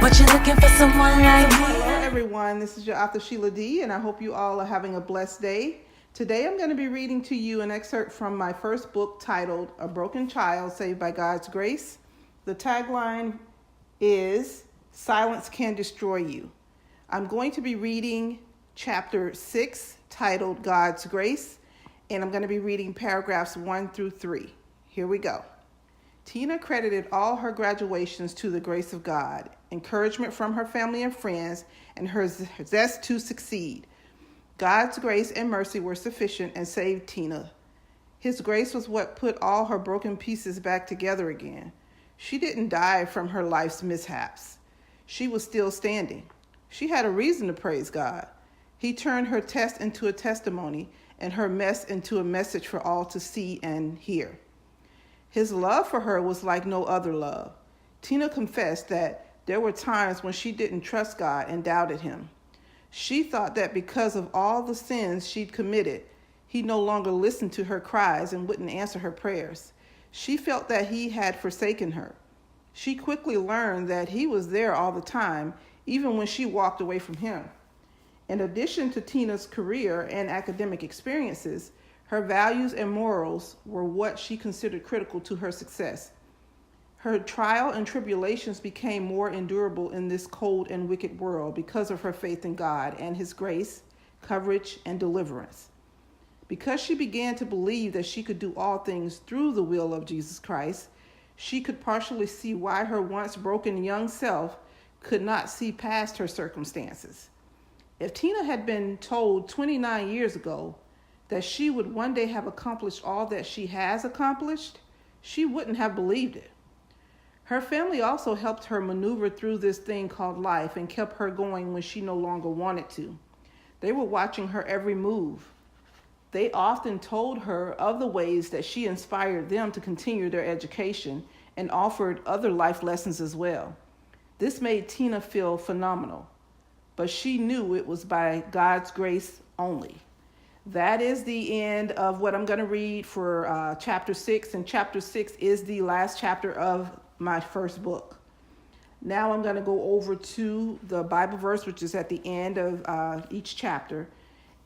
But you're looking for someone like me. Hello everyone, this is your AuthorSheilaD, and I hope you all are having a blessed day. Today I'm going to be reading to you an excerpt from my first book titled A Broken Child Saved by God's Grace. The tagline is, Silence Can Destroy You. I'm going to be reading chapter 6 titled God's Grace, and I'm going to be reading paragraphs 1 through 3. Here we go. Tina credited all her graduations to the grace of God, encouragement from her family and friends, and her zest to succeed. God's grace and mercy were sufficient and saved Tina. His grace was what put all her broken pieces back together again. She didn't die from her life's mishaps. She was still standing. She had a reason to praise God. He turned her test into a testimony and her mess into a message for all to see and hear. His love for her was like no other love. Tina confessed that there were times when she didn't trust God and doubted him. She thought that because of all the sins she'd committed, he no longer listened to her cries and wouldn't answer her prayers. She felt that he had forsaken her. She quickly learned that he was there all the time, even when she walked away from him. In addition to Tina's career and academic experiences, her values and morals were what she considered critical to her success. Her trial and tribulations became more endurable in this cold and wicked world because of her faith in God and his grace, coverage, and deliverance. Because she began to believe that she could do all things through the will of Jesus Christ, she could partially see why her once broken young self could not see past her circumstances. If Tina had been told 29 years ago that she would one day have accomplished all that she has accomplished, she wouldn't have believed it. Her family also helped her maneuver through this thing called life and kept her going when she no longer wanted to. They were watching her every move. They often told her of the ways that she inspired them to continue their education and offered other life lessons as well. This made Tina feel phenomenal, but she knew it was by God's grace only. That is the end of what I'm going to read for chapter 6, and chapter 6 is the last chapter of my first book. Now I'm going to go over to the Bible verse, which is at the end of each chapter,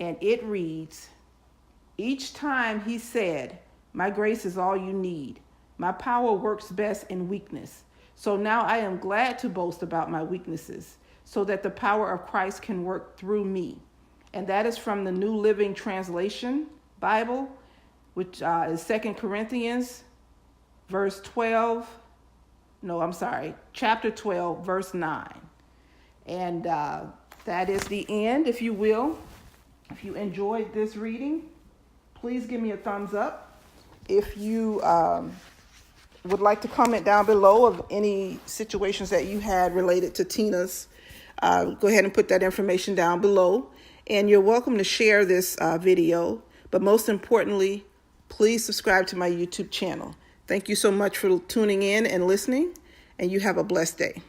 and it reads, Each time he said, my grace is all you need. My power works best in weakness. So now I am glad to boast about my weaknesses, so that the power of Christ can work through me. And that is from the New Living Translation Bible, which is 2 Corinthians chapter 12, verse 9. And that is the end, if you will. If you enjoyed this reading, please give me a thumbs up. If you would like to comment down below of any situations that you had related to Tina's, go ahead and put that information down below. And you're welcome to share this video. But most importantly, please subscribe to my YouTube channel. Thank you so much for tuning in and listening, and you have a blessed day.